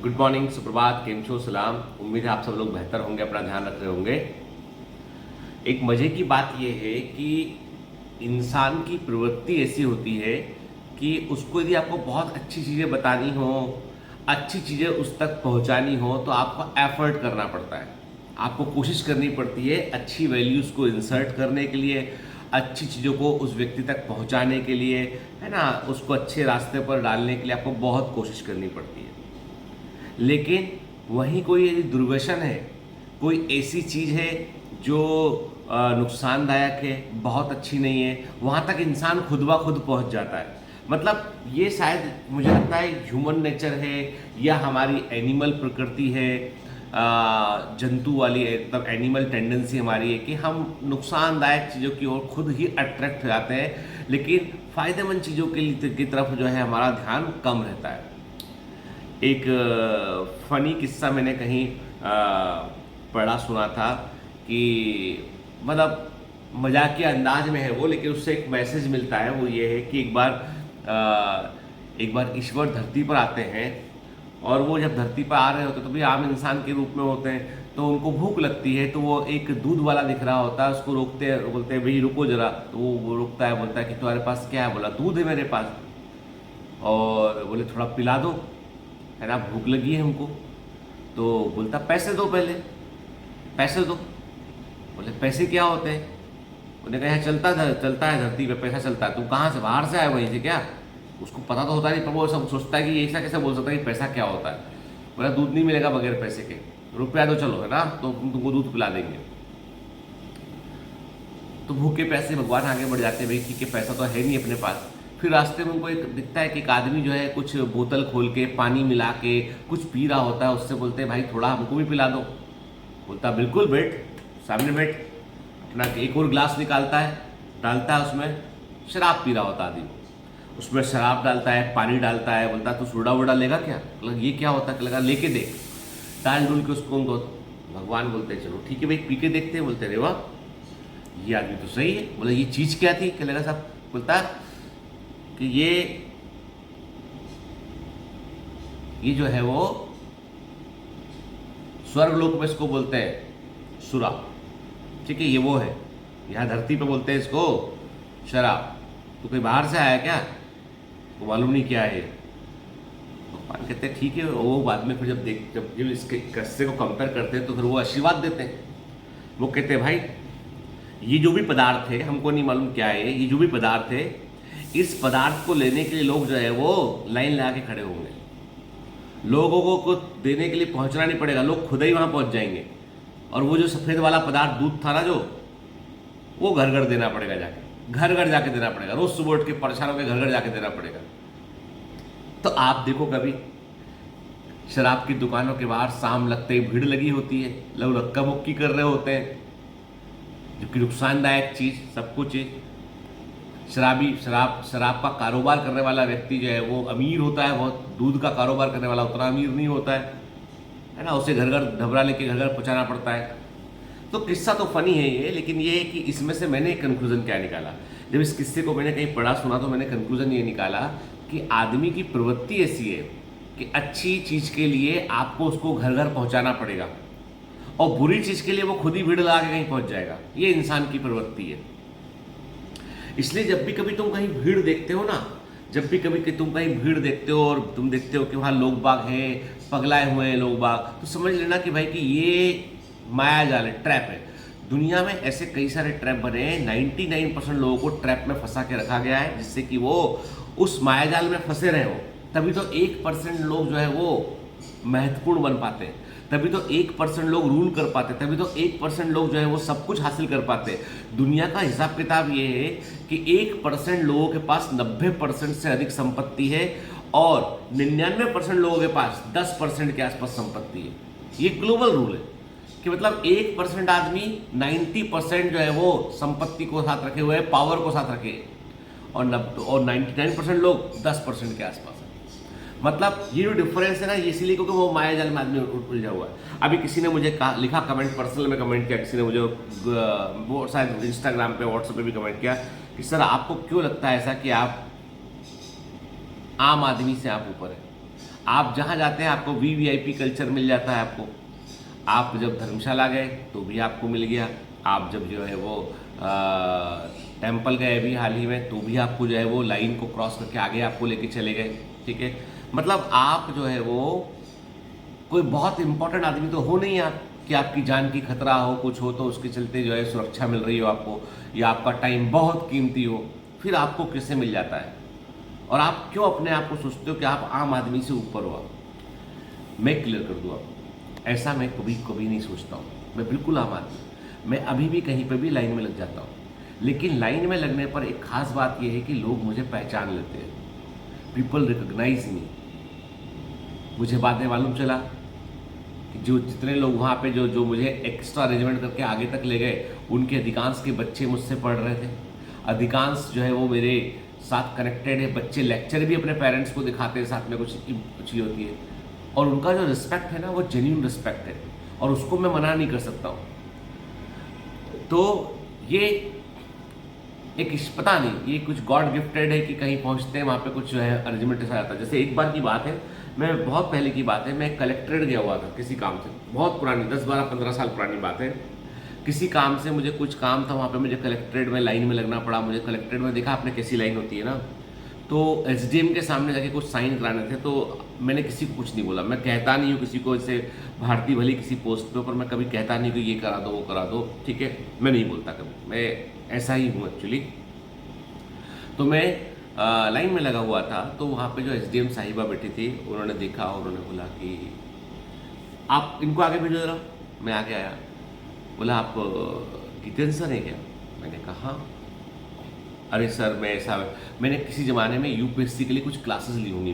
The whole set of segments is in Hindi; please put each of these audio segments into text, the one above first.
गुड मॉर्निंग, सुप्रभात, केम छो, सलाम। उम्मीद है आप सब लोग बेहतर होंगे, अपना ध्यान रख रहे होंगे। एक मज़े की बात यह है कि इंसान की प्रवृत्ति ऐसी होती है कि उसको यदि आपको बहुत अच्छी चीज़ें बतानी हो, अच्छी चीज़ें उस तक पहुंचानी हो, तो आपको एफर्ट करना पड़ता है। आपको कोशिश करनी पड़ती है अच्छी वैल्यूज़ को इंसर्ट करने के लिए, अच्छी चीज़ों को उस व्यक्ति तक पहुंचाने के लिए, है ना, उसको अच्छे रास्ते पर डालने के लिए आपको बहुत कोशिश करनी पड़ती है। लेकिन वहीं कोई यदि दुर्व्यसन है, कोई ऐसी चीज़ है जो नुकसानदायक है, बहुत अच्छी नहीं है, वहाँ तक इंसान खुद ब खुद पहुँच जाता है। मतलब ये शायद मुझे लगता है ह्यूमन नेचर है या हमारी एनिमल प्रकृति है, जंतु वाली मतलब एनिमल टेंडेंसी हमारी है कि हम नुकसानदायक चीज़ों की ओर खुद ही अट्रैक्ट हो जाते हैं, लेकिन फ़ायदेमंद चीज़ों की तरफ जो है हमारा ध्यान कम रहता है। एक फ़नी किस्सा मैंने कहीं पढ़ा सुना था कि मतलब मजाकिया अंदाज में है वो, लेकिन उससे एक मैसेज मिलता है। वो ये है कि एक बार ईश्वर धरती पर आते हैं, और वो जब धरती पर आ रहे होते तो भी आम इंसान के रूप में होते हैं, तो उनको भूख लगती है, तो वो एक दूध वाला दिख रहा होता है, उसको रोकते हैं, बोलते हैं भाई रुको जरा। तो वो रुकता है, बोलता है कि तुम्हारे पास क्या है? बोला दूध है मेरे पास। और बोले थोड़ा पिला दो, है ना, भूख लगी है हमको। तो बोलता पैसे दो, पहले पैसे दो। बोले पैसे क्या होते हैं? उन्होंने कहा चलता है धरती पे पैसा चलता है। तुम कहाँ से, बाहर से आए वहीं से क्या? उसको पता तो होता नहीं, पर वो सब सोचता है कि ऐसा कैसे बोल सकता है कि पैसा क्या होता है। बोला दूध नहीं मिलेगा बगैर पैसे के, रुपया दो चलो, है ना, तो तुमको दूध पिला देंगे। तो भूखे पैसे भगवान आगे बढ़ जाते हैं, भाई ठीक है पैसा तो है नहीं अपने पास। फिर रास्ते में उनको एक दिखता है कि एक आदमी जो है कुछ बोतल खोल के पानी मिला के कुछ पी रहा होता है। उससे बोलते हैं भाई थोड़ा हमको भी पिला दो। बोलता बिल्कुल, बैठ सामने बैठ। अपना एक और ग्लास निकालता है, डालता है उसमें, शराब पी रहा होता आदमी, उसमें शराब डालता है, पानी डालता है। बोलता तू सोडा वोडा लेगा क्या? ये क्या होता है? लगा लेके देख। डाल डूल के उसको उनको भगवान बोलते हैं चलो ठीक है भाई पी के देखते हैं। बोलते रे वाह ये आदमी तो सही है। बोला ये चीज़ क्या थी? क्या लगा साहब? बोलता कि ये जो है वो स्वर्ग लोक में इसको बोलते हैं सुरा, ठीक है, ये वो है। यहाँ धरती पे बोलते हैं इसको शराब। तो कोई बाहर से आया क्या? वो मालूम नहीं क्या है। भगवान कहते हैं ठीक है। वो बाद में फिर जब इसके किस्से को कंपेयर करते हैं तो फिर वो आशीर्वाद देते हैं। वो कहते हैं भाई ये जो भी पदार्थ है, हमको नहीं मालूम क्या है, ये जो भी पदार्थ है, इस पदार्थ को लेने के लिए लोग जो है वो लाइन लगा के खड़े होंगे। लोगों को देने के लिए पहुंचना नहीं पड़ेगा, लोग खुद ही वहां पहुंच जाएंगे। और वो जो सफेद वाला पदार्थ दूध था ना, जो वो घर घर देना पड़ेगा, जाके घर घर जाके देना पड़ेगा, रोज सुबह उठ के परेशान होकर घर घर जाके देना पड़ेगा। तो आप देखो कभी शराब की दुकानों के बाहर शाम लगते ही भीड़ लगी होती है, लोग रक्का मुक्की कर रहे होते हैं, जबकि नुकसानदायक चीज़ सब कुछ है। शराब का कारोबार करने वाला व्यक्ति जो है वो अमीर होता है बहुत, दूध का कारोबार करने वाला उतना अमीर नहीं होता है ना। उसे घर घर ढबरा लेके घर घर पहुँचाना पड़ता है। तो किस्सा तो फनी है ये, लेकिन ये है कि इसमें से मैंने एक कंक्लूजन क्या निकाला। जब इस किस्से को मैंने कहीं पढ़ा सुना तो मैंने कंक्लूजन ये निकाला कि आदमी की प्रवृत्ति ऐसी है कि अच्छी चीज़ के लिए आपको उसको घर घर पहुँचाना पड़ेगा, और बुरी चीज़ के लिए वो खुद ही भीड़ लगा के कहीं पहुँच जाएगा। ये इंसान की प्रवृत्ति है। इसलिए जब भी कभी तुम कहीं भीड़ देखते हो ना, जब भी कभी कि तुम कहीं भीड़ देखते हो और तुम देखते हो कि वहाँ लोग बाग हैं, पगलाए हुए हैं लोग बाग, तो समझ लेना कि भाई कि ये माया जाल है, ट्रैप है। दुनिया में ऐसे कई सारे ट्रैप बने हैं, 99% लोगों को ट्रैप में फंसा के रखा गया है, जिससे कि वो उस माया जाल में फंसे रहे हो। तभी तो 1% लोग जो है वो महत्वपूर्ण बन पाते हैं, तभी तो 1% लोग रूल कर पाते, तभी तो 1% लोग जो है वो सब कुछ हासिल कर पाते। दुनिया का हिसाब किताब ये है कि 1% लोगों के पास 90% से अधिक संपत्ति है, और 99% लोगों के पास 10% के आसपास संपत्ति है। ये ग्लोबल रूल है कि मतलब 1% आदमी 90% जो है वो संपत्ति को साथ रखे हुए है, पावर को साथ रखे, और 99% लोग 10% के आसपास है। मतलब ये जो डिफरेंस है ना, ये इसीलिए क्योंकि वो माया जाल में आदमी उलझा हुआ है। अभी किसी ने मुझे लिखा कमेंट, पर्सनल में कमेंट किया, किसी ने मुझे वो शायद इंस्टाग्राम पे व्हाट्सएप पे भी कमेंट किया कि सर आपको क्यों लगता है ऐसा कि आप आम आदमी से आप ऊपर है? आप जहाँ जाते हैं आपको वीवीआईपी कल्चर मिल जाता है आपको। आप जब धर्मशाला गए तो भी आपको मिल गया, आप जब जो है वो टेम्पल गए अभी हाल ही में तो भी आपको जो है वो लाइन को क्रॉस करके आगे आपको लेके चले गए, ठीक है। मतलब आप जो है वो कोई बहुत इंपॉर्टेंट आदमी तो हो नहीं आप कि आपकी जान की खतरा हो, कुछ हो तो उसके चलते जो है सुरक्षा मिल रही हो आपको, या आपका टाइम बहुत कीमती हो, फिर आपको किससे मिल जाता है। और आप क्यों अपने आप को सोचते हो कि आप आम आदमी से ऊपर हो। आप मैं क्लियर कर दूँ आपको, ऐसा मैं कभी कभी नहीं सोचता हूँ। मैं बिल्कुल आम आदमी, मैं अभी भी कहीं पर भी लाइन में लग जाता हूँ, लेकिन लाइन में लगने पर एक खास बात यह है कि लोग मुझे पहचान लेते हैं, पीपल रिकॉग्नाइज मी। मुझे बाद में मालूम चला कि जो जितने लोग वहाँ पे जो मुझे एक्स्ट्रा अरेंजमेंट करके आगे तक ले गए, उनके अधिकांश के बच्चे मुझसे पढ़ रहे थे। अधिकांश जो है वो मेरे साथ कनेक्टेड है। बच्चे लेक्चर भी अपने पेरेंट्स को दिखाते हैं, साथ में कुछ ही होती है। और उनका जो रिस्पेक्ट है ना, वो जेन्यून रिस्पेक्ट है, और उसको मैं मना नहीं कर सकता हूँ। तो ये एक पता नहीं, ये कुछ गॉड गिफ्टेड है कि कहीं पहुँचते हैं वहाँ पे कुछ जो है अरेंजमेंट ऐसा आता है। जैसे एक बार की बात है, मैं बहुत पहले की बात है, मैं कलेक्ट्रेट गया हुआ था किसी काम से, बहुत पुरानी 10-12-15 साल पुरानी बात है। किसी काम से मुझे कुछ काम था, वहाँ पे मुझे कलेक्ट्रेट में लाइन में लगना पड़ा। मुझे कलेक्ट्रेट में देखा आपने कैसी लाइन होती है ना, तो एसडीएम के सामने जाके कुछ साइन कराने थे। तो मैंने किसी को कुछ नहीं बोला, मैं कहता नहीं हूँ किसी को, जैसे भारतीय भली किसी पोस्ट पे ऊपर मैं कभी कहता नहीं कि ये करा दो वो करा दो, ठीक है, मैं नहीं बोलता कभी, मैं ऐसा ही हूँ एक्चुअली। तो मैं लाइन में लगा हुआ था, तो वहाँ पे जो एसडीएम साहिबा बैठी थी, उन्होंने देखा और उन्होंने बोला कि आप इनको आगे भेजो जरा। मैं आगे आया, बोला आप जितेंद्र सर हैं क्या? मैंने कहा हाँ। अरे सर मैंने किसी ज़माने में यूपीएससी के लिए कुछ क्लासेस ली होंगी।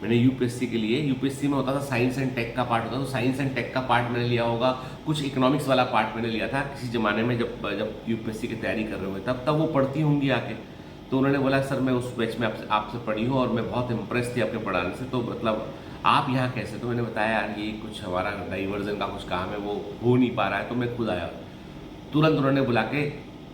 मैंने यूपीएससी के लिए, यूपीएससी में होता था साइंस एंड टेक का पार्ट होता था, तो साइंस एंड टेक का पार्ट मैंने लिया होगा, कुछ इकोनॉमिक्स वाला पार्ट मैंने लिया था किसी ज़माने में, जब यूपीएससी की तैयारी कर रहे हुए तब वो पढ़ती होंगी आके। तो उन्होंने बोला सर मैं उस बैच में आपसे पढ़ी हूँ और मैं बहुत इम्प्रेस थी आपके पढ़ाने से, तो मतलब आप यहाँ कैसे? तो मैंने बताया यार ये कुछ हमारा डाइवर्जन का कुछ काम है, वो हो नहीं पा रहा है, तो मैं खुद आया। तुरंत उन्होंने बुला के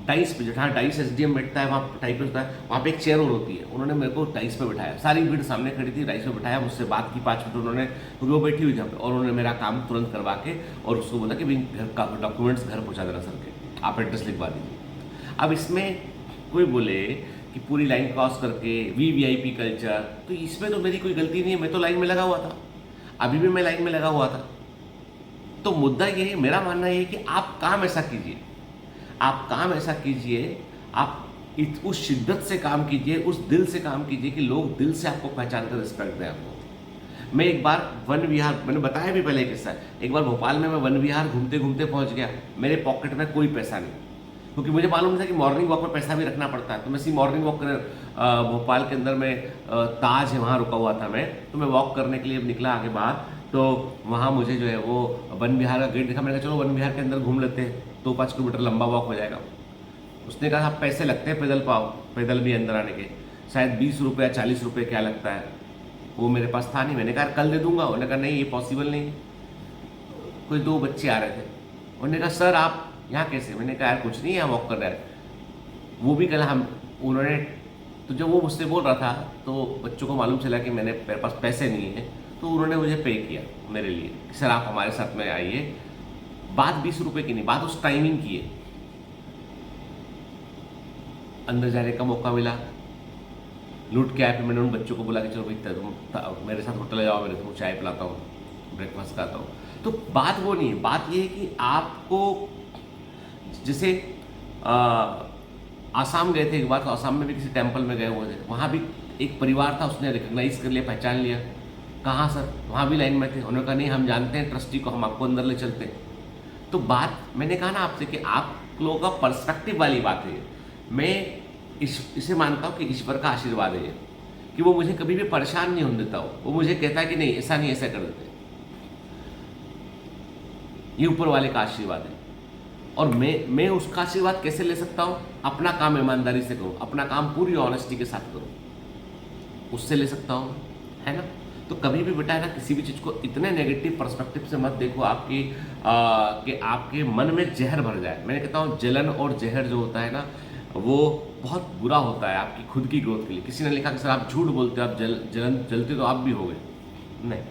डाइस पे, जहाँ डाइस एसडीएम बैठता है वहाँ टाइप होता है, वहाँ पे एक चेयर और होती है, उन्होंने मेरे को डाइस पे बिठाया। सारी भीड़ सामने खड़ी थी, डाइस पे बिठाया, मुझसे बात की 5 मिनट उन्होंने, क्योंकि वो बैठी हुई जहाँ पे, और उन्होंने मेरा काम तुरंत करवा के और उसको बोला कि भाई घर का डॉक्यूमेंट्स घर पहुँचा देना सर के, आप एड्रेस लिखवा दीजिए। अब इसमें कोई बोले कि पूरी लाइन क्रॉस करके वीवीआईपी कल्चर, तो इसमें तो मेरी कोई गलती नहीं है, मैं तो लाइन में लगा हुआ था, अभी भी मैं लाइन में लगा हुआ था। तो मुद्दा ये है, मेरा मानना ये है कि आप काम ऐसा कीजिए, आप काम ऐसा कीजिए, आप उस शिद्दत से काम कीजिए, उस दिल से काम कीजिए कि लोग दिल से आपको पहचान कर रिस्पेक्ट दें आपको। मैं एक बार वन विहार, मैंने बताया भी पहले किस्सा, एक बार भोपाल में मैं वन विहार घूमते घूमते पहुंच गया, मेरे पॉकेट में कोई पैसा नहीं, क्योंकि मुझे मालूम था कि मॉर्निंग वॉक में पैसा भी रखना पड़ता है। तो मैं मॉर्निंग वॉक कर भोपाल के अंदर में ताज है वहाँ रुका हुआ था मैं, तो मैं वॉक करने के लिए निकला आगे बाहर, तो वहाँ मुझे जो है वो वन विहार का गेट दिखा। मैंने कहा चलो वन विहार के अंदर घूम लेते हैं, 2-5 किलोमीटर लंबा वॉक हो जाएगा। उसने कहा आप पैसे लगते हैं पैदल पाओ, पैदल भी अंदर आने के शायद 20 रुपये 40 रुपये क्या लगता है, वो मेरे पास था नहीं। मैंने कहा कल दे दूंगा, उन्होंने कहा नहीं ये पॉसिबल नहीं। कोई 2 बच्चे आ रहे थे, उन्होंने कहा सर आप यहाँ कैसे? मैंने कहा यार कुछ नहीं, यहाँ वॉक कर रहा है। वो भी कल हम उन्होंने, तो जब वो मुझसे बोल रहा था तो बच्चों को मालूम चला कि मेरे पास पैसे नहीं है, तो उन्होंने मुझे पे किया मेरे लिए कि सर आप हमारे साथ में आइए। बात 20 रुपये की नहीं, बात उस टाइमिंग की है। अंदर जाने का मौका मिला, लूट के आए। फिर मैंने उन बच्चों को बोला कि चलो भाई तुम मेरे साथ होटल जाओ, मेरे तुम चाय पिलाता हूँ, ब्रेकफास्ट कराता हूँ। तो बात वो नहीं है, बात ये है कि आपको, जैसे आसाम गए थे एक बार, तो आसाम में भी किसी टेम्पल में गए हुए थे, वहाँ भी एक परिवार था, उसने रिकग्नाइज कर लिया, पहचान लिया। कहाँ सर? वहाँ भी लाइन में थे। उन्होंने कहा नहीं हम जानते हैं ट्रस्टी को, हम आपको अंदर ले चलते हैं। तो बात मैंने कहा ना आपसे कि आप लोगों का पर्सपेक्टिव वाली बात है। मैं इसे मानता हूँ कि ईश्वर का आशीर्वाद है ये, कि वो मुझे कभी भी परेशान नहीं होने देता हो। वो मुझे कहता है कि नहीं ऐसा नहीं, ऐसा कर देते, ये ऊपर वाले का आशीर्वाद है। और मैं उसका आशीर्वाद कैसे ले सकता हूँ? अपना काम ईमानदारी से करूँ, अपना काम पूरी ऑनेस्टी के साथ करूँ, उससे ले सकता हूँ, है ना। तो कभी भी बेटा है ना, किसी भी चीज़ को इतने नेगेटिव पर्सपेक्टिव से मत देखो कि आपके मन में जहर भर जाए। मैंने कहता हूँ जलन और जहर जो होता है ना, वो बहुत बुरा होता है आपकी खुद की ग्रोथ के लिए। किसी ने लिखा कि सर आप झूठ बोलते हो, आप जलते तो आप भी हो गए। नहीं।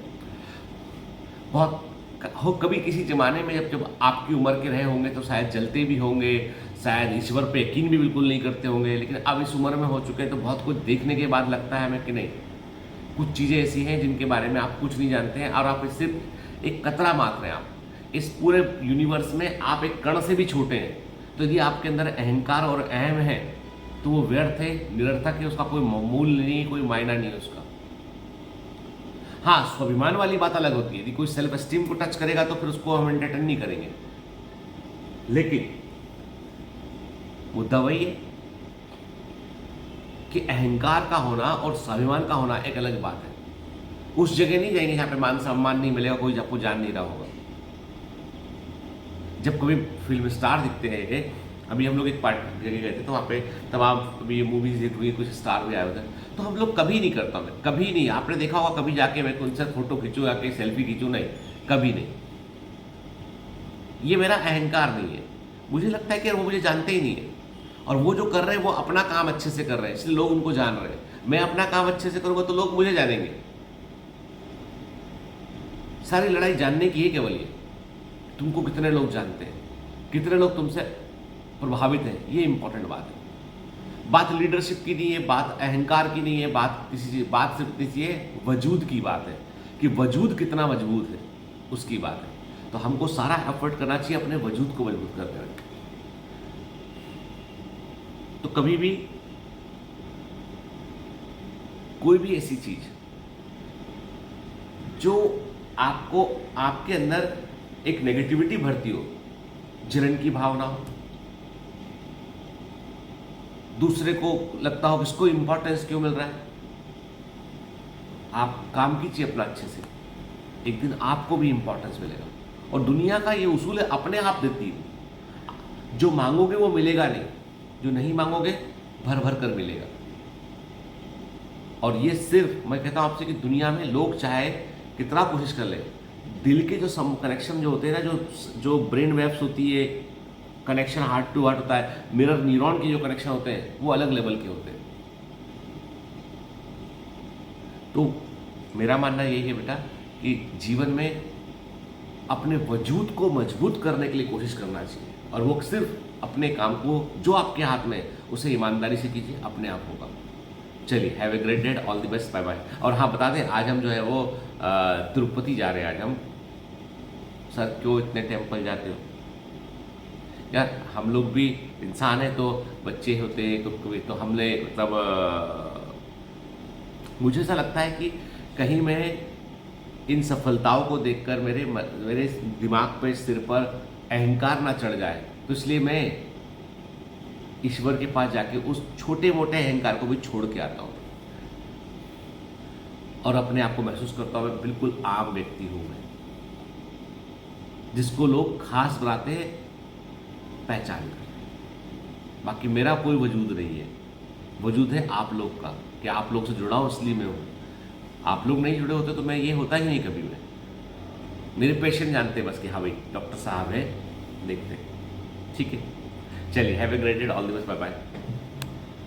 बहुत हो कभी किसी ज़माने में जब जब आपकी उम्र के रहे होंगे तो शायद जलते भी होंगे, शायद ईश्वर पे यकीन भी बिल्कुल नहीं करते होंगे, लेकिन अब इस उम्र में हो चुके हैं तो बहुत कुछ देखने के बाद लगता है हमें कि नहीं, कुछ चीज़ें ऐसी हैं जिनके बारे में आप कुछ नहीं जानते हैं और आप सिर्फ एक कतरा मात्र हैं। आप इस पूरे यूनिवर्स में आप एक कण से भी छोटे हैं। तो यदि आपके अंदर अहंकार और अहम है तो वो व्यर्थ है, निरर्थक है, उसका कोई मूल्य नहीं है, कोई मायना नहीं है उसका। हाँ, स्वाभिमान वाली बात अलग होती है, यदि कोई सेल्फ एस्टीम को टच करेगा तो फिर उसको हम एंटरटेन नहीं करेंगे, लेकिन मुद्दा वही है कि अहंकार का होना और स्वाभिमान का होना एक अलग बात है। उस जगह नहीं जाएंगे जहां पे मान सम्मान नहीं मिलेगा, कोई आपको जान नहीं रहा होगा। जब कभी फिल्म स्टार दिखते हैं, अभी हम लोग एक पार्टी जगह गए थे तो वहाँ पे तमाम अभी ये मूवीज देख हुई, कुछ स्टार भी आए होते हैं, तो हम लोग कभी नहीं करता, मैं कभी नहीं, आपने देखा होगा कभी जाके मैं उनसे फोटो खींचूँ, जाके सेल्फी खींचूँ, नहीं, कभी नहीं। ये मेरा अहंकार नहीं है, मुझे लगता है कि वो मुझे जानते ही नहीं है और वो जो कर रहे हैं वो अपना काम अच्छे से कर रहे हैं, इसलिए लोग उनको जान रहे हैं। मैं अपना काम अच्छे से करूँगा तो लोग मुझे जानेंगे। सारी लड़ाई जानने की है केवल ये, तुमको कितने लोग जानते हैं, कितने लोग तुमसे प्रभावित हैं, ये इंपॉर्टेंट बात है। बात लीडरशिप की नहीं है, बात अहंकार की नहीं है, बात किसी चीज, बात सिर्फ किसी वजूद की बात है कि वजूद कितना मजबूत है, उसकी बात है। तो हमको सारा एफर्ट करना चाहिए अपने वजूद को मजबूत करने में। तो कभी भी कोई भी ऐसी चीज जो आपको, आपके अंदर एक नेगेटिविटी भरती हो, जलन की भावना हो, दूसरे को लगता हो कि इसको इंपॉर्टेंस क्यों मिल रहा है, आप काम कीजिए अपना अच्छे से, एक दिन आपको भी इंपॉर्टेंस मिलेगा। और दुनिया का ये उसूल है, अपने आप देती है, जो मांगोगे वो मिलेगा नहीं, जो नहीं मांगोगे भर भर कर मिलेगा। और ये सिर्फ मैं कहता हूं आपसे कि दुनिया में लोग चाहे कितना कोशिश कर ले, दिल के जो कनेक्शन जो होते हैं ना, जो ब्रेन वेव्स होती है, कनेक्शन हार्ट टू हार्ट होता है, मिरर न्यूरॉन के जो कनेक्शन होते हैं वो अलग लेवल के होते हैं। तो मेरा मानना यही है बेटा कि जीवन में अपने वजूद को मजबूत करने के लिए कोशिश करना चाहिए, और वो सिर्फ अपने काम को जो आपके हाथ में उसे ईमानदारी से कीजिए, अपने आप होगा। चलिए, have a great day, all the best, bye bye. और हाँ, बता दें आज हम जो है वो तिरुपति जा रहे हैं आज हम। सर क्यों इतने टेम्पल जाते हो यार? हम लोग भी इंसान है, तो बच्चे होते हैं कभी, तो हमने मतलब मुझे ऐसा लगता है कि कहीं मैं इन सफलताओं को देखकर मेरे दिमाग पे, सिर पर अहंकार ना चढ़ जाए, तो इसलिए मैं ईश्वर के पास जाके उस छोटे मोटे अहंकार को भी छोड़ के आता हूँ और अपने आप को महसूस करता हूँ मैं बिल्कुल आम व्यक्ति हूँ, मैं जिसको लोग खास बनाते हैं, पहचान कर। बाकी मेरा कोई वजूद नहीं है, वजूद है आप लोग का, कि आप लोग से जुड़ा हूं इसलिए मैं हूं। आप लोग नहीं जुड़े होते तो मैं ये होता ही नहीं कभी। मैं, मेरे पेशेंट जानते हैं बस कि हाँ भाई डॉक्टर साहब है, देखते हैं, ठीक है। चलिए, have a great day, all the best, bye bye.